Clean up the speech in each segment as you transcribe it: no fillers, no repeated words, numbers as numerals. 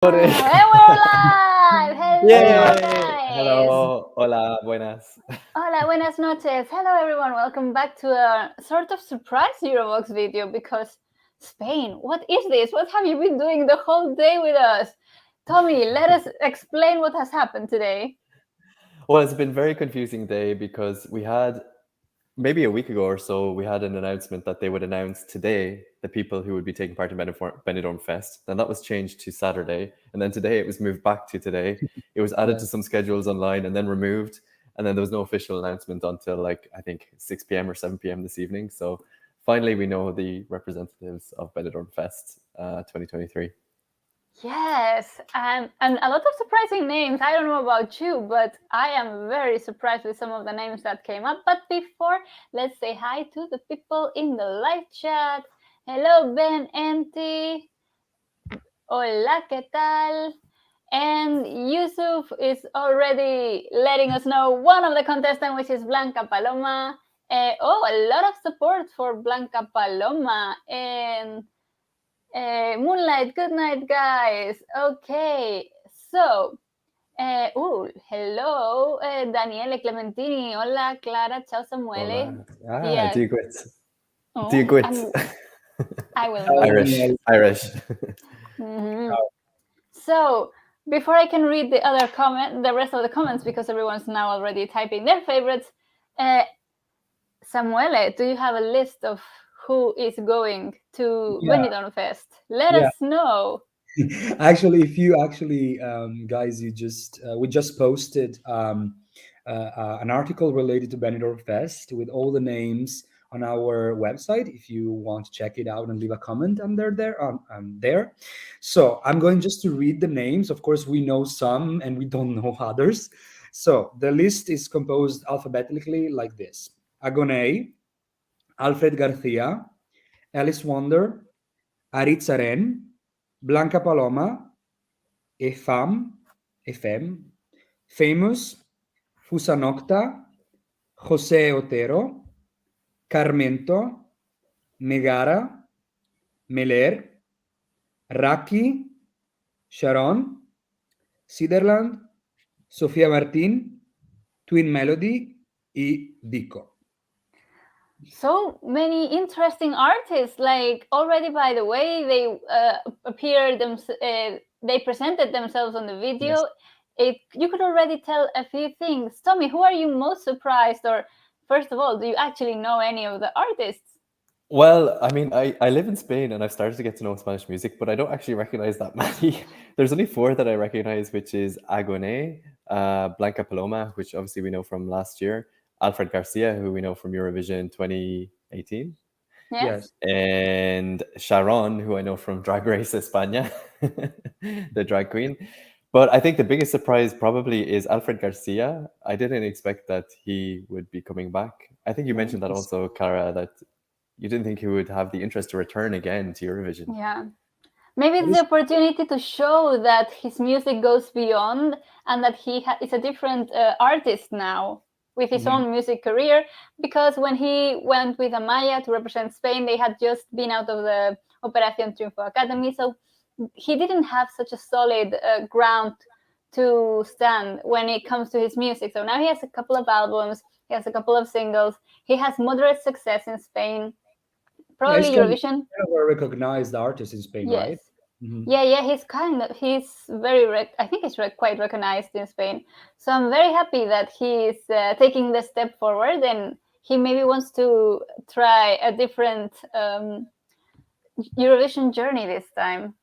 And we're live! Hello, Yay! guys! Hello, hola, buenas. Hola, buenas noches. Hello, everyone. Welcome back to a sort of surprise eurovoxx video because Spain, what is this? What have you been doing the whole day with us? Tommy, let us explain what has happened today. Well, it's been a very confusing day because we had maybe a week ago or so, we had an announcement that they would announce today the people who would be taking part in Benidorm Fest. Then that was changed to Saturday. And then today it was moved back to today. It was added to some schedules online and then removed. And then there was no official announcement until I think 6 p.m. or 7 p.m. this evening. So finally, we know the representatives of Benidorm Fest 2023. Yes, and a lot of surprising names. I don't know about you, but I am very surprised with some of the names that came up. But before, let's say hi to the people in the live chat. Hello, Ben Enti. Hola, ¿qué tal? And Yusuf is already letting us know one of the contestants, which is Blanca Paloma. A lot of support for Blanca Paloma. And Moonlight, good night, guys. Okay, so, hello, Daniele Clementini. Hola, Clara. Ciao, Samuele. Hola. Do you quit? Oh, Do you quit? I will. Irish. Mm-hmm. So, before I can read the rest of the comments, because everyone's now already typing their favorites, Samuele, do you have a list of who is going to Benidorm Fest? Let us know. Actually, if you guys, we just posted an article related to Benidorm Fest with all the names on our website. If you want to check it out and leave a comment under there. So I'm going just to read the names. Of course, we know some and we don't know others. So the list is composed alphabetically like this: Agoney, Alfred García, Alice Wonder, Aritz Arén, Blanca Paloma, Efam, Famous, Fusa Nocta, José Otero, Karmento, Megara, Meler, Rakky, Sharonne, Siderland, Sofía Martín, Twin Melody y Vicco. So many interesting artists. Like, already, by the way, they they presented themselves on the video. Yes. You could already tell a few things. Tommy, who are you most surprised, or first of all, do you actually know any of the artists? Well, I mean, I live in Spain and I've started to get to know Spanish music, but I don't actually recognize that many. There's only 4 that I recognize, which is Agoney, Blanca Paloma, which obviously we know from last year, Alfred García, who we know from Eurovision 2018. Yes. And Sharonne, who I know from Drag Race España, the drag queen. But I think the biggest surprise probably is Alfred García. I didn't expect that he would be coming back. I think you mentioned that also, Cara, that you didn't think he would have the interest to return again to Eurovision. Yeah. Maybe it's the opportunity to show that his music goes beyond and that he is a different artist now with his own music career. Because when he went with Amaya to represent Spain, they had just been out of the Operación Triunfo Academy. So he didn't have such a solid ground to stand when it comes to his music. So now he has a couple of albums, he has a couple of singles, he has moderate success in Spain. Probably Eurovision. Kind of a recognized artist in Spain, yes. Right? Mm-hmm. Yeah, he's very, I think he's quite recognized in Spain. So I'm very happy that he's taking the step forward, and he maybe wants to try a different Eurovision journey this time.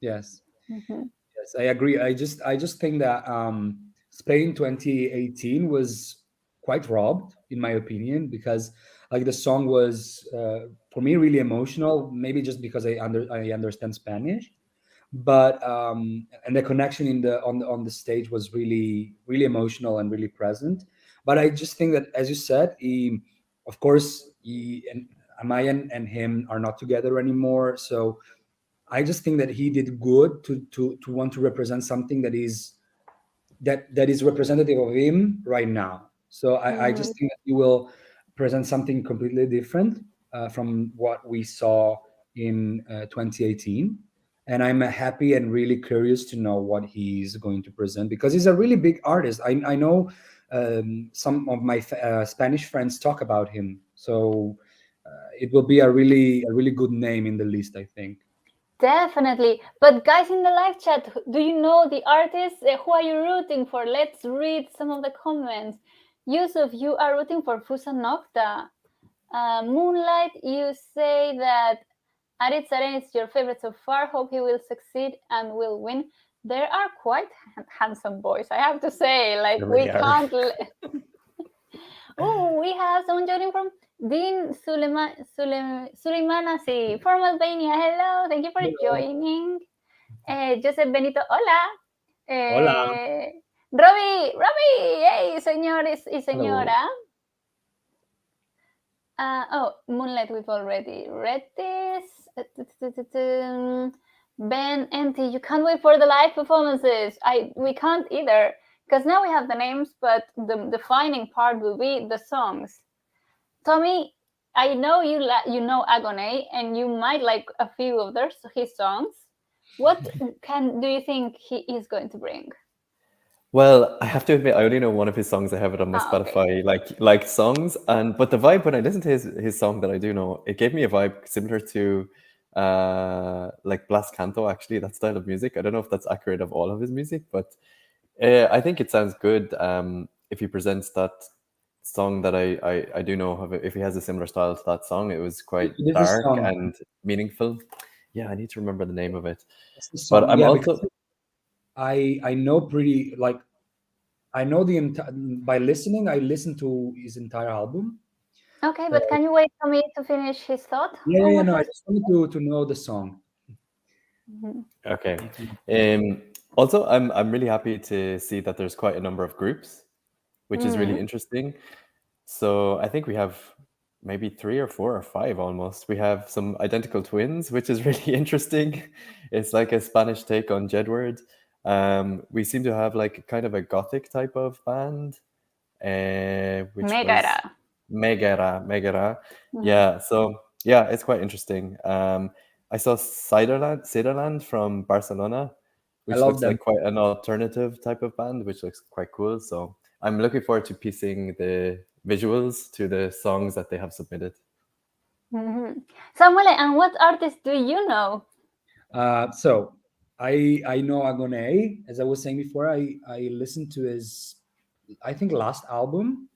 Yes. Yes, I agree. I just think that Spain 2018 was quite robbed, in my opinion, because like the song was for me really emotional. Maybe just because I understand Spanish, but and the connection on the stage was really emotional and really present. But I just think that, as you said, of course, and Amaya and him are not together anymore, so I just think that he did good to want to represent something that is representative of him right now. So I just think that he will present something completely different from what we saw in 2018. and I'm happy and really curious to know what he's going to present, because he's a really big artist. I know some of my Spanish friends talk about him, so it will be a really good name in the list, I think. Definitely. But guys in the live chat, do you know the artists? Who are you rooting for? Let's read some of the comments. Yusuf, you are rooting for Fusa Nocta. Moonlight, you say that Aritz Arén is your favorite so far. Hope he will succeed and will win. There are quite handsome boys, I have to say. Like, we can't. Oh, we have someone joining from Dean Suleimanasi from Albania. Hello, thank you for joining. Joseph Benito, hola. Hola. Robbie, hey, señores y señora. Moonlight, we've already read this. Ben, Enti, you can't wait for the live performances. We can't either, because now we have the names, but the defining part will be the songs. Tommy, I know you know Agoney, and you might like a few of his songs. What do you think he is going to bring? Well, I have to admit, I only know one of his songs. I have it on my Spotify, okay. like songs, but the vibe when I listened to his song that I do know, it gave me a vibe similar to like Blas Canto, actually, that style of music. I don't know if that's accurate of all of his music, but I think it sounds good if he presents that song that I do know of. If he has a similar style to that song, it was quite dark and meaningful. Yeah, I need to remember the name of it. But I'm also... I know pretty, like, I know by listening, I listened to his entire album. Okay, but can you wait for me to finish his thought? Yeah, no, I just wanted to know the song. Okay. Also, I'm really happy to see that there's quite a number of groups, which is really interesting. So I think we have maybe 3 or 4 or 5 almost. We have some identical twins, which is really interesting. It's like a Spanish take on Jedward. We seem to have like kind of a gothic type of band, which Megara. Was Megara. Yeah, so yeah, it's quite interesting. I saw Siderland from Barcelona, which looks like quite an alternative type of band, which looks quite cool. So I'm looking forward to piecing the visuals to the songs that they have submitted. Samuel, and what artists do you know? So I know Agoney. As I was saying before, I listened to his, I think, last album.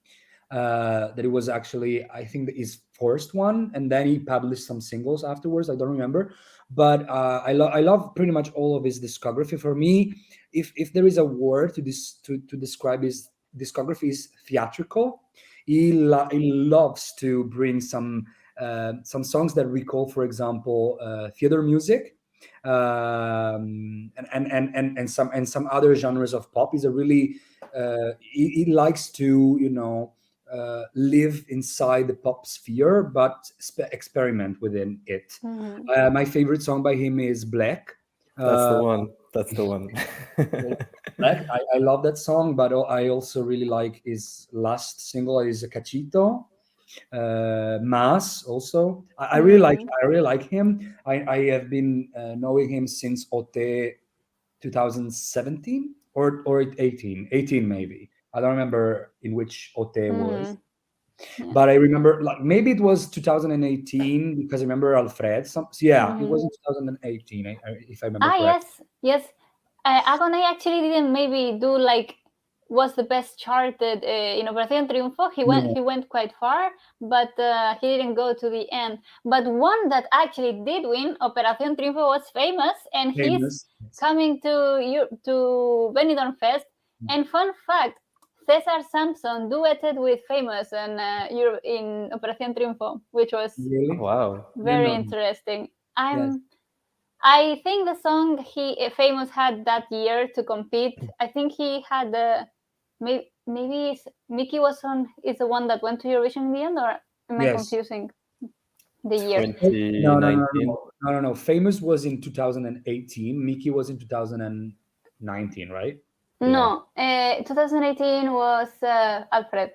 That it was actually, I think, his first one, and then he published some singles afterwards. I don't remember, but I love pretty much all of his discography. For me, if there is a word to describe his discography, is theatrical. He loves to bring some songs that recall, for example, theater music, and some other genres of pop. He's a really he likes to, you know, live inside the pop sphere, but experiment within it. My favorite song by him is Black. That's the one. That's the one. Black. I love that song, but I also really like his last single, is Cachito. Mas also. I really like him. I have been knowing him since OT 2017 or 18 maybe. I don't remember in which OT was. But I remember, like, maybe it was 2018, because I remember Alfred. It was in 2018, if I remember correctly. Yes. Agoney actually didn't maybe do like was the best charted in Operación Triunfo. He went quite far, but he didn't go to the end. But one that actually did win Operación Triunfo was Famous, and he's coming to Benidorm Fest. And fun fact, Cesar Sampson duetted with Famous and in Operación Triunfo, which was very interesting. I think the song Famous had that year to compete, I think he had maybe Mickey was is the one that went to Eurovision in the end, or am I confusing the year? 2019. No. Famous was in 2018. Mickey was in 2019, right? No, 2018 was Alfred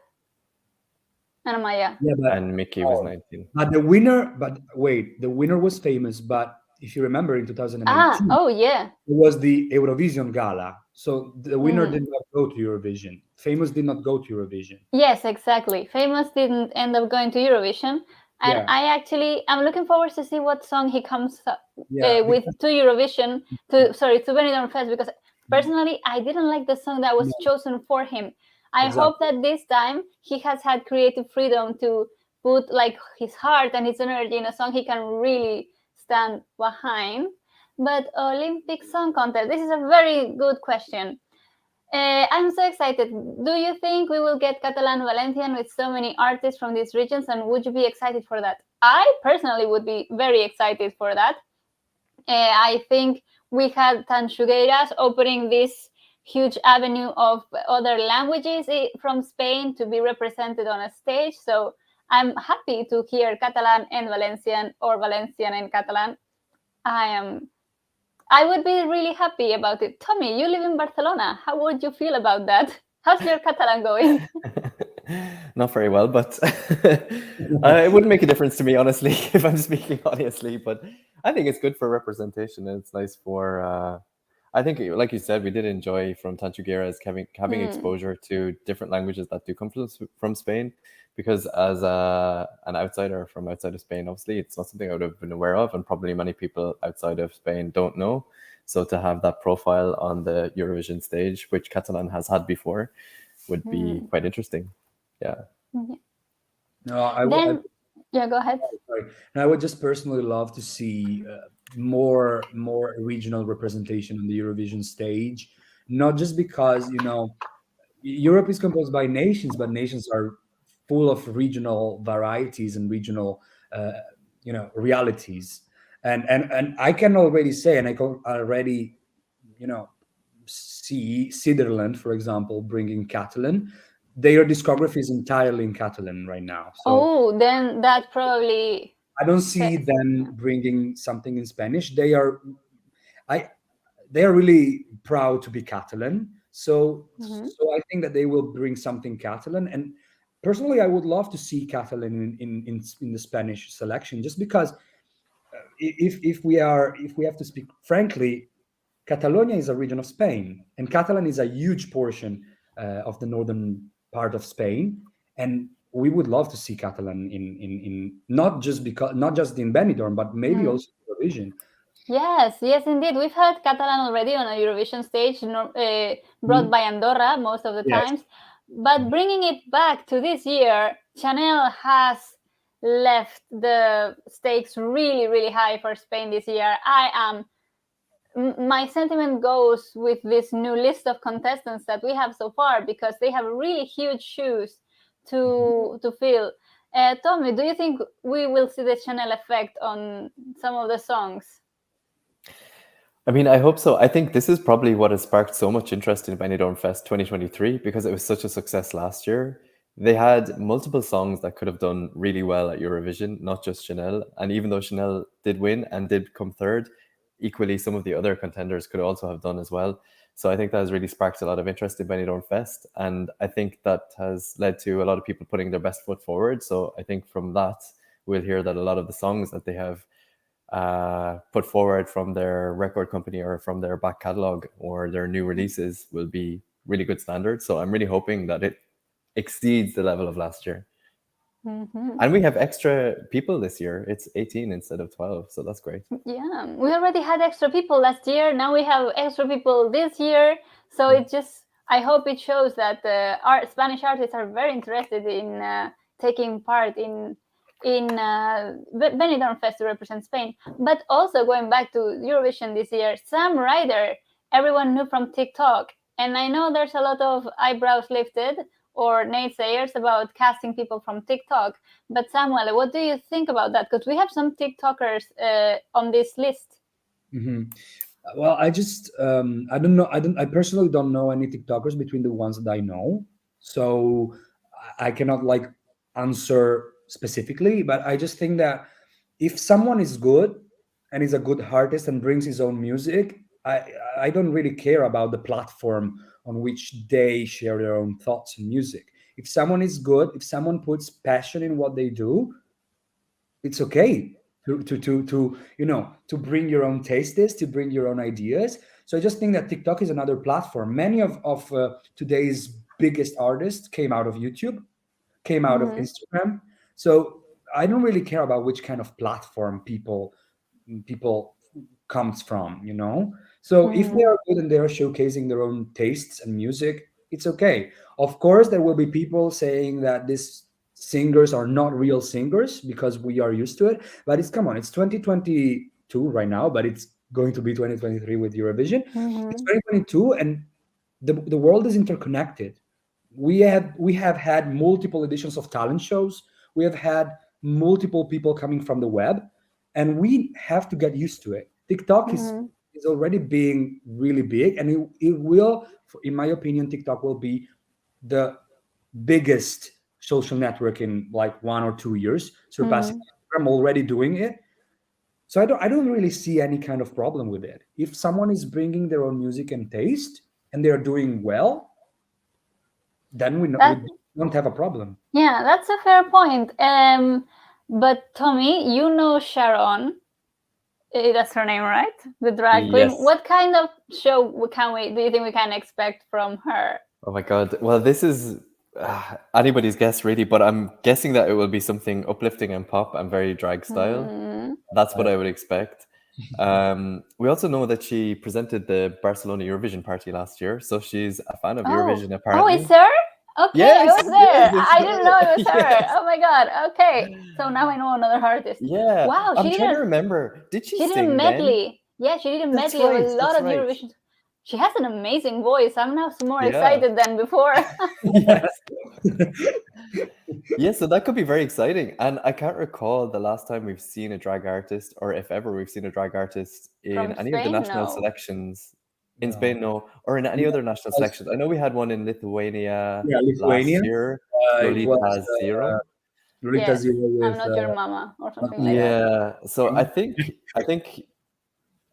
and Amaya. And Mickey was 19. But the winner was Famous, but if you remember, in 2018, oh yeah. it was the Eurovision Gala. So the winner Mm. did not go to Eurovision. Famous did not go to Eurovision. Yes, exactly. Famous didn't end up going to Eurovision, and Yeah. I'm looking forward to see what song he comes up, Yeah, with because- to Eurovision, to Benidorm Fest, because personally I didn't like the song that was No. chosen for him. I Exactly. hope that this time he has had creative freedom to put like his heart and his energy in a song he can really stand behind. But Olympic Song Contest, this is a very good question. I'm so excited. Do you think we will get Catalan Valencian with so many artists from these regions? And would you be excited for that? I personally would be very excited for that. I think we had Tanchugueiras opening this huge avenue of other languages from Spain to be represented on a stage. So I'm happy to hear Catalan and Valencian, or Valencian and Catalan. I would be really happy about it. Tommy, you live in Barcelona. How would you feel about that? How's your Catalan going? Not very well, but it wouldn't make a difference to me, honestly, if I'm speaking honestly. But I think it's good for representation, and it's nice for. I think, like you said, we did enjoy from Tanchugueras having exposure to different languages that do come from Spain, because as an outsider from outside of Spain, obviously it's not something I would have been aware of, and probably many people outside of Spain don't know. So to have that profile on the Eurovision stage, which Catalan has had before, would be quite interesting. Yeah. No, yeah, go ahead. Sorry. And I would just personally love to see more regional representation on the Eurovision stage, not just because Europe is composed by nations, but nations are full of regional varieties and regional realities. And I can already say, and I can already see Siderland, for example, bringing Catalan. Their discography is entirely in Catalan right now. So then that probably. I don't see them bringing something in Spanish. They are really proud to be Catalan. So I think that they will bring something Catalan. And personally, I would love to see Catalan in the Spanish selection, just because if we have to speak frankly, Catalonia is a region of Spain, and Catalan is a huge portion of the northern part of Spain, and we would love to see Catalan in not just in Benidorm, but maybe also Eurovision. Yes, indeed. We've heard Catalan already on a Eurovision stage, brought by Andorra most of the times. But bringing it back to this year, Chanel has left the stakes really, really high for Spain this year. My sentiment goes with this new list of contestants that we have so far, because they have really huge shoes to fill. Tommy, do you think we will see the Chanel effect on some of the songs? I mean, I hope so. I think this is probably what has sparked so much interest in Benidorm Fest 2023, because it was such a success last year. They had multiple songs that could have done really well at Eurovision, not just Chanel. And even though Chanel did win and did come third, equally some of the other contenders could also have done as well. So I think that has really sparked a lot of interest in Benidorm Fest. And I think that has led to a lot of people putting their best foot forward. So I think from that, we'll hear that a lot of the songs that they have put forward from their record company or from their back catalog or their new releases will be really good standards. So I'm really hoping that it exceeds the level of last year. And we have extra people this year. It's 18 instead of 12, so that's great. Yeah, we already had extra people last year. Now we have extra people this year. So I hope it shows that Spanish artists are very interested in taking part in Benidorm Fest to represent Spain. But also going back to Eurovision this year, Sam Ryder, everyone knew from TikTok. And I know there's a lot of eyebrows lifted or naysayers about casting people from TikTok. But Samuel, what do you think about that? Because we have some TikTokers on this list. Well, I just I don't know. I personally don't know any TikTokers between the ones that I know, so I cannot answer specifically. But I just think that if someone is good and is a good artist and brings his own music, I don't really care about the platform on which they share their own thoughts and music. If someone is good, if someone puts passion in what they do, it's okay. to bring your own tastes, to bring your own ideas. So I just think that TikTok is another platform. Many of today's biggest artists came out of YouTube, came out of Instagram. So I don't really care about which kind of platform people comes from, So if they are good and they are showcasing their own tastes and music, it's okay. Of course, there will be people saying that these singers are not real singers because we are used to it. But come on, it's 2022 right now, but it's going to be 2023 with Eurovision. It's 2022, and the world is interconnected. We have had multiple editions of talent shows. We have had multiple people coming from the web, and we have to get used to it. TikTok is already being really big, and it will, in my opinion, TikTok will be the biggest social network in like 1 or 2 years, surpassing Instagram, already doing it. So I don't really see any kind of problem with it. If someone is bringing their own music and taste and they are doing well, then we don't have a problem. Yeah, that's a fair point. But Tommy, you know Sharonne. That's her name, right? The drag queen. Yes. What kind of show do you think we can expect from her? Oh my God. Well, this is anybody's guess, really, but I'm guessing that it will be something uplifting and pop and very drag style. That's what I would expect. We also know that she presented the Barcelona Eurovision party last year, so she's a fan of Eurovision, apparently. Oh, it's her? Okay, yes, I was there. Yes, I didn't know it was her. Yes. Oh my God. Okay, so now I know another artist. Yeah. Wow. I'm trying to remember. Did she sing did a medley? then? Yeah, she did a That's medley of right, a lot that's of right. Eurovision. She has an amazing voice. I'm now more Yeah. excited than before. Yes. Yeah, so that could be very exciting. And I can't recall the last time we've seen a drag artist, or if ever we've seen a drag artist in From any of the Spain? national No. selections. In No. Spain, no. Or in any other national selections. I know we had one in Lithuania, Lithuania last year. it Lolita was Zero. Lolita Yes, Zero with, I'm not your mama or something like that. Yeah. So I think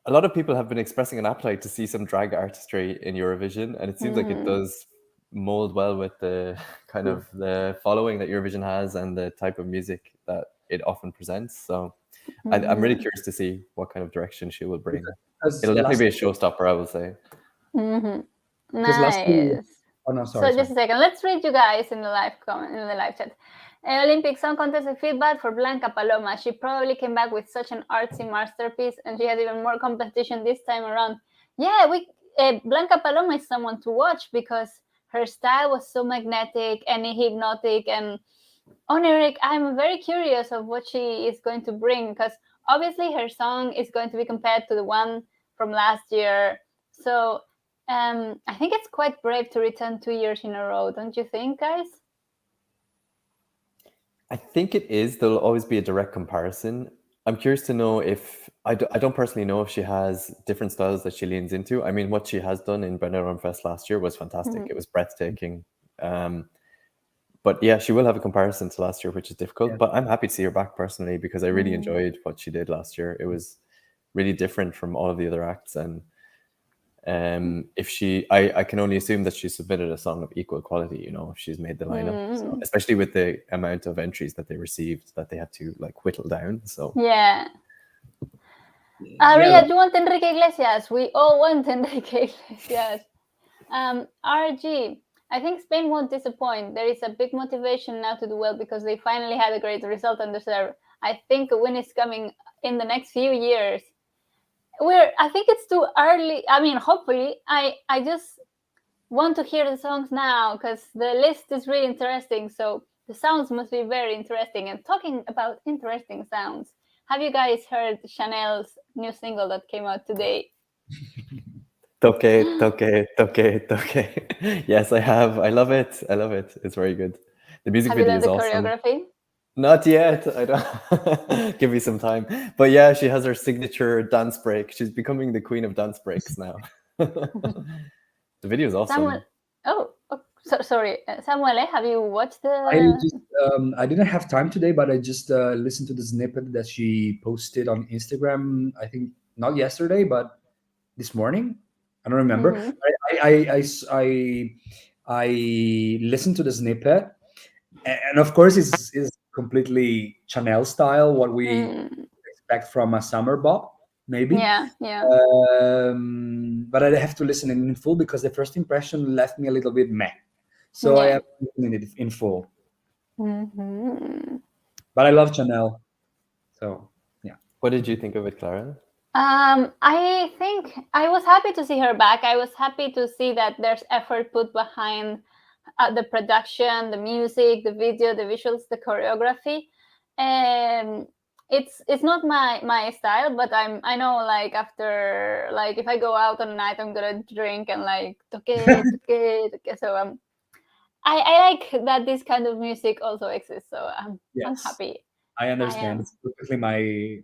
a lot of people have been expressing an appetite to see some drag artistry in Eurovision, and it seems like it does mold well with the kind of the following that Eurovision has and the type of music that it often presents. So I'm really curious to see what kind of direction she will bring. It'll definitely be a showstopper, I will say. Nice. Oh no, sorry. So just a second. Let's read you guys in the live chat. Olympic Song Contest feedback for Blanca Paloma. She probably came back with such an artsy masterpiece, and she has even more competition this time around. Yeah, Blanca Paloma is someone to watch because her style was so magnetic and hypnotic. And Eric, I'm very curious of what she is going to bring, because obviously her song is going to be compared to the one from last year. So I think it's quite brave to return 2 years in a row, don't you think, guys? I think it is. There'll always be a direct comparison. I'm curious to know if I don't personally know if she has different styles that she leans into. I mean, what she has done in Benidorm Fest last year was fantastic. It was breathtaking. But yeah, she will have a comparison to last year, which is difficult. But I'm happy to see her back personally, because I really enjoyed what she did last year. It was really different from all of the other acts, and I can only assume that she submitted a song of equal quality, if she's made the lineup, so, especially with the amount of entries that they received, that they had to whittle down. So yeah. Ria, do you want Enrique Iglesias? We all want Enrique Iglesias. RG, I think Spain won't disappoint. There is a big motivation now to do well because they finally had a great result and deserve. I think a win is coming in the next few years. I think it's too early. I mean, hopefully, I just want to hear the songs now because the list is really interesting. So the sounds must be very interesting. And talking about interesting sounds, have you guys heard Chanel's new single that came out today? Toque, toque, toque, toque. Yes, I have. I love it. It's very good. The music video is awesome. Have you done the choreography? Not yet. I don't. Give me some time. But yeah, she has her signature dance break. She's becoming the queen of dance breaks now. The video is awesome. Sorry, Samuel. Have you watched the? I didn't have time today, but I just listened to the snippet that she posted on Instagram. I think not yesterday, but this morning. I don't remember. I listened to the snippet, and of course, it's completely Chanel style. What we expect from a summer bop, maybe. Yeah, yeah. But I have to listen in full because the first impression left me a little bit meh. So I Yeah. have to listen it in full. Mm-hmm. But I love Chanel. So yeah. What did you think of it, Clara? I think I was happy to see her back. I was happy to see that there's effort put behind the production, the music, the video, the visuals, the choreography. It's not my style, but I know, like, after, like, if I go out on a night, I'm gonna drink and like toque. So I like that this kind of music also exists. So I'm happy. I understand. It's perfectly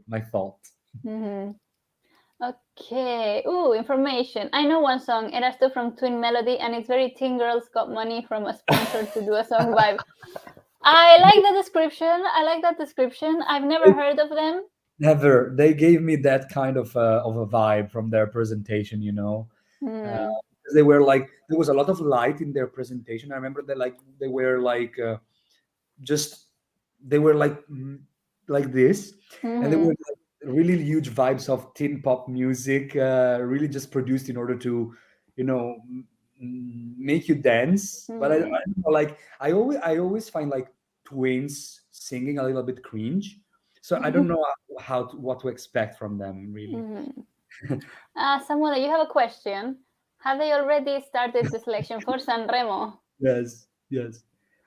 my thought. Mm-hmm. Okay. Ooh, information. I know one song. It has two from Twin Melody, and it's very Teen Girls Got Money from a sponsor to do a song vibe. I like the description. I like that description. I've never heard of them. Never. They gave me that kind of a vibe from their presentation. You know, they were like, there was a lot of light in their presentation. I remember they were like like this, and they were like really huge vibes of teen pop music, really just produced in order to, make you dance. But I don't know, like I always find like twins singing a little bit cringe, so I don't know what to expect from them, really. Samuel, you have a question. Have they already started the selection for Sanremo? Yes.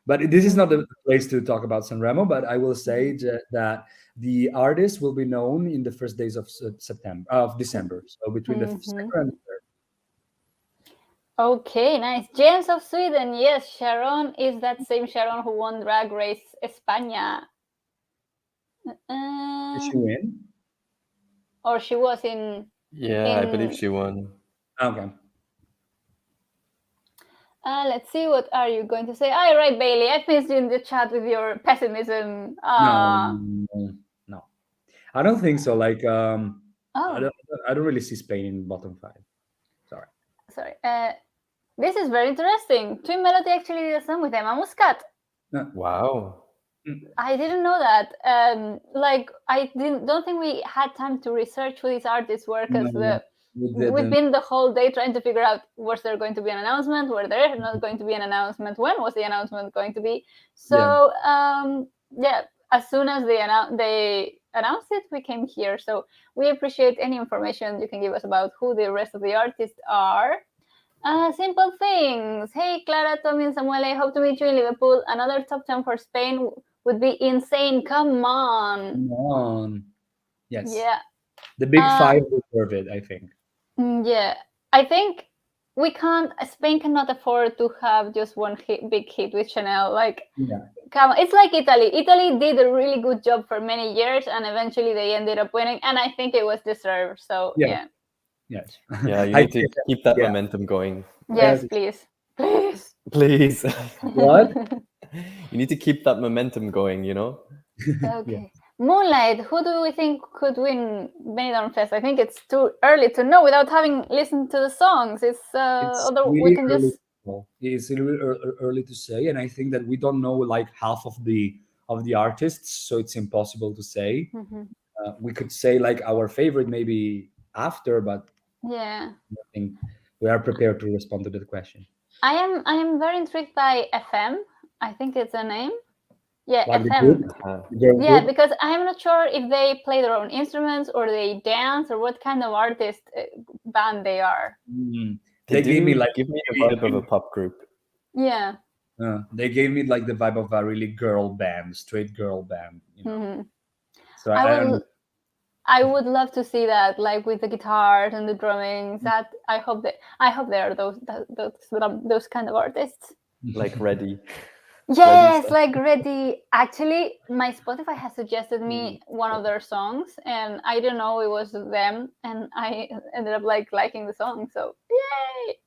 But this is not the place to talk about Sanremo, but I will say that the artist will be known in the first days of December. So between the 2nd and 3rd. Okay, nice. James of Sweden. Yes, Sharonne is that same Sharonne who won Drag Race España. Did she win? Or she was in... Yeah, I believe she won. Okay. Let's see, what are you going to say? All right, Bailey, I've missed you in the chat with your pessimism. No. I don't think so. Like, I Oh, don't really see Spain in bottom 5. sorry. This is very interesting. Twin Melody actually did a song with Emma Muscat. Wow. I didn't know that. Like, I don't think we had time to research who these artists were, because we've been the whole day trying to figure out, was there going to be an announcement? Were there not going to be an announcement? When was the announcement going to be? So yeah, as soon as they announced it, we came here. So we appreciate any information you can give us about who the rest of the artists are. Simple things. Hey, Clara, Tommy, and Samuel, I hope to meet you in Liverpool. Another top 10 for Spain would be insane. Come on. Yes. Yeah. The big 5 deserve it, I think. Yeah. I think Spain cannot afford to have just one big hit with Chanel. Like, come on. It's like Italy. Italy did a really good job for many years, and eventually they ended up winning, and I think it was deserved. So, yeah. Yes. Yeah, you need to keep that momentum going. Yes, please. Please. What? You need to keep that momentum going, you know? Okay. Moonlight, who do we think could win Benidorm Fest? I think it's too early to know without having listened to the songs. It's although really we can just... It's really early to say, and I think that we don't know like half of the artists, so it's impossible to say. We could say like our favorite maybe after, but yeah, I think we are prepared to respond to that question. I am very intrigued by FM. I think it's a name. Yeah, like FM. Yeah, because I'm not sure if they play their own instruments or they dance or what kind of artist band they are. They gave me the vibe of a pop group. Yeah. They gave me like the vibe of a really girl band, straight girl band. You know? So I would love to see that, like with the guitars and the drumming. That I hope they are those kind of artists. Like Ready. Yes, like Ready. Actually, my Spotify has suggested me one of their songs, and I didn't know it was them, and I ended up like liking the song. So yay!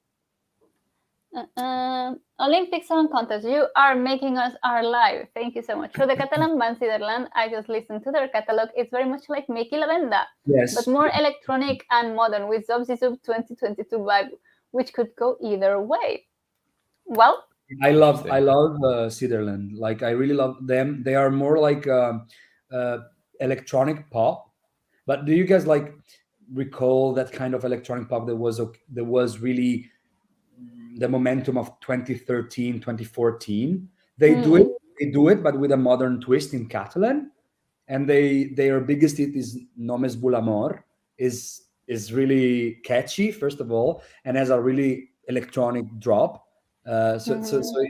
Olympic Song Contest. You are making us our live. Thank you so much. For the Catalan band Siderland, I just listened to their catalog. It's very much like Meki La Venda, but more electronic and modern with Zubzi Zub 2022 vibe, which could go either way. Well, I love Siderland. Like I really love them. They are more like electronic pop, But do you guys like recall that kind of electronic pop that was really the momentum of 2013, 2014? They do it, but with a modern twist in Catalan. And their biggest hit is Nomes Bul Amor, is really catchy, first of all, and has a really electronic drop. So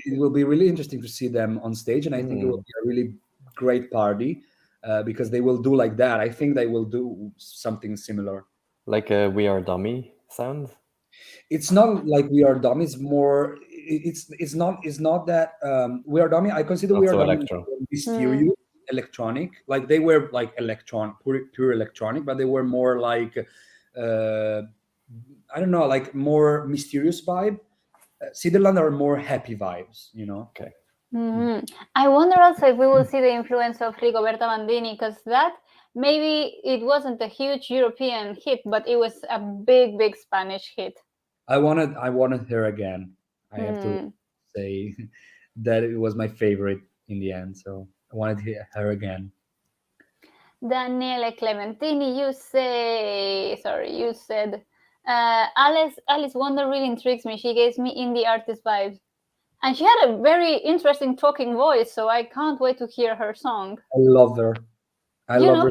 it will be really interesting to see them on stage, and I think it will be a really great party because they will do like that. I think they will do something similar. Like a We Are Dummy sound? It's not like We Are Dummy. It's more. It's not that We Are Dummy. I consider Not We Are so Dummy electro. mysterious, electronic. Like they were like pure electronic, but they were more like I don't know, like more mysterious vibe. Siderland are more happy vibes, you know. Okay. I wonder also if we will see the influence of Rigoberta Bandini, because that maybe it wasn't a huge European hit, but it was a big Spanish hit. I wanted her again. I have to say that it was my favorite in the end. So I wanted her again. Daniele Clementini, you said Alice Wonder really intrigues me. She gives me indie artist vibes. And she had a very interesting talking voice, so I can't wait to hear her song. I love her. You know her?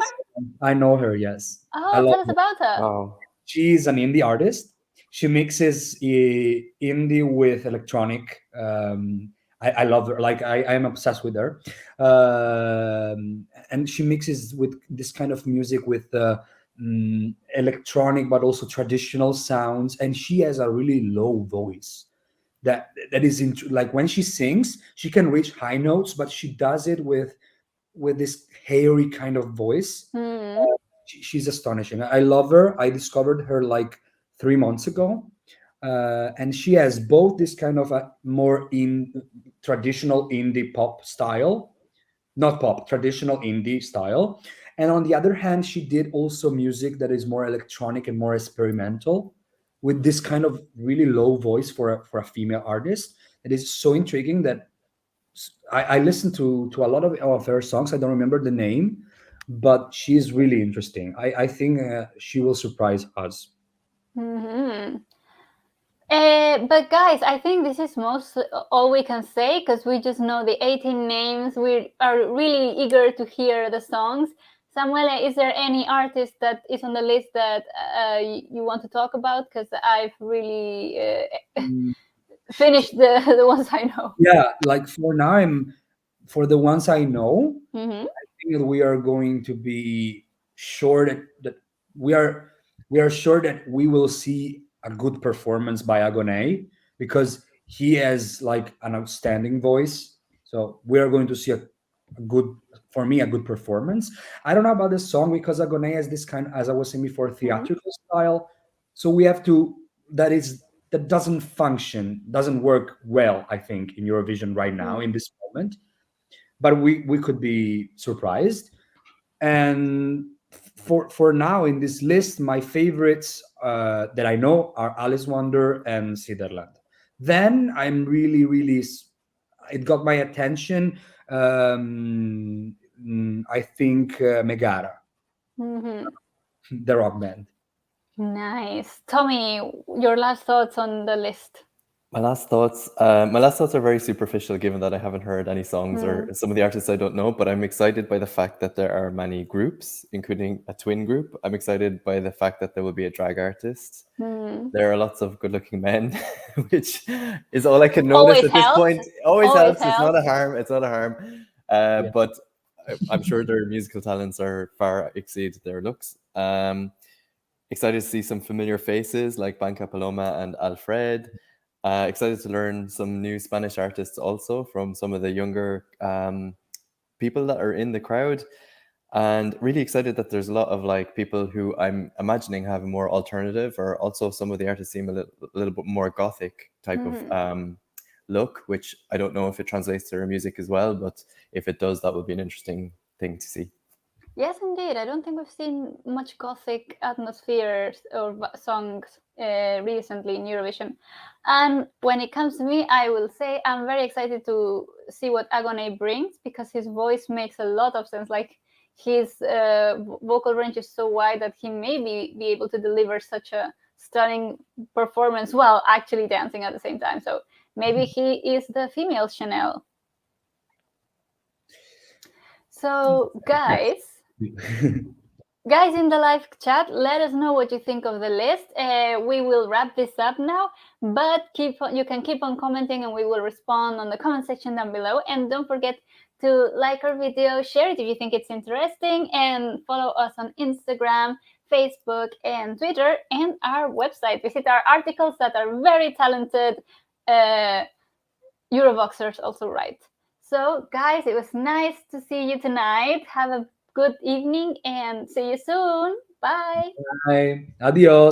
I know her, yes. Oh, tell us about her. Wow. She's an indie artist. She mixes indie with electronic. I love her. Like I am obsessed with her. And she mixes with this kind of music with electronic, but also traditional sounds. And she has a really low voice. That is like when she sings, she can reach high notes, but she does it with this hairy kind of voice. She's astonishing. I love her. I discovered her like 3 months ago, and she has both this kind of a more in traditional indie pop style, not pop, traditional indie style, and on the other hand, she did also music that is more electronic and more experimental, with this kind of really low voice for a female artist. It is so intriguing that I listened to a lot of her songs. I don't remember the name, but she's really interesting. I think she will surprise us. But guys, I think this is mostly all we can say, because we just know the 18 names. We are really eager to hear the songs. Samuele, is there any artist that is on the list that you want to talk about? Because I've really finished the ones I know. Yeah, like for now, for the ones I know, I think that we are going to be sure that we are sure that we will see a good performance by Agoney, because he has like an outstanding voice. So we are going to see a good performance. I don't know about this song because Agoney has this kind, as I was saying before, theatrical style. So we have to, that doesn't work well, I think, in Eurovision right now in this moment. But we could be surprised. And for now in this list, my favorites that I know are Alice Wonder and Siderland. Then I'm really it got my attention. I think Megara, the rock band. Nice. Tommy, your last thoughts on the list? My last thoughts are very superficial, given that I haven't heard any songs or some of the artists I don't know, but I'm excited by the fact that there are many groups, including a twin group. I'm excited by the fact that there will be a drag artist. There are lots of good-looking men, which is all I can notice at this point. Always helps. It's not a harm. But I'm sure their musical talents are far exceed their looks. Excited to see some familiar faces like Blanca Paloma and Alfred. Excited to learn some new Spanish artists also from some of the younger people that are in the crowd, and really excited that there's a lot of like people who I'm imagining have a more alternative, or also some of the artists seem a little bit more gothic type of look, which I don't know if it translates to their music as well, but if it does, that would be an interesting thing to see. Yes, indeed. I don't think we've seen much gothic atmospheres or songs recently in Eurovision. And when it comes to me, I will say I'm very excited to see what Agoney brings, because his voice makes a lot of sense. Like, his vocal range is so wide that he may be able to deliver such a stunning performance while actually dancing at the same time. So maybe he is the female Chanel. So guys in the live chat, let us know what you think of the list. We will wrap this up now, but you can keep on commenting and we will respond on the comment section down below. And don't forget to like our video, share it if you think it's interesting, and follow us on Instagram, Facebook, and Twitter, and our website. Visit our articles that are very talented Eurovoxers also write. So guys, it was nice to see you tonight. Have a good evening and see you soon. Bye. Bye. Adios.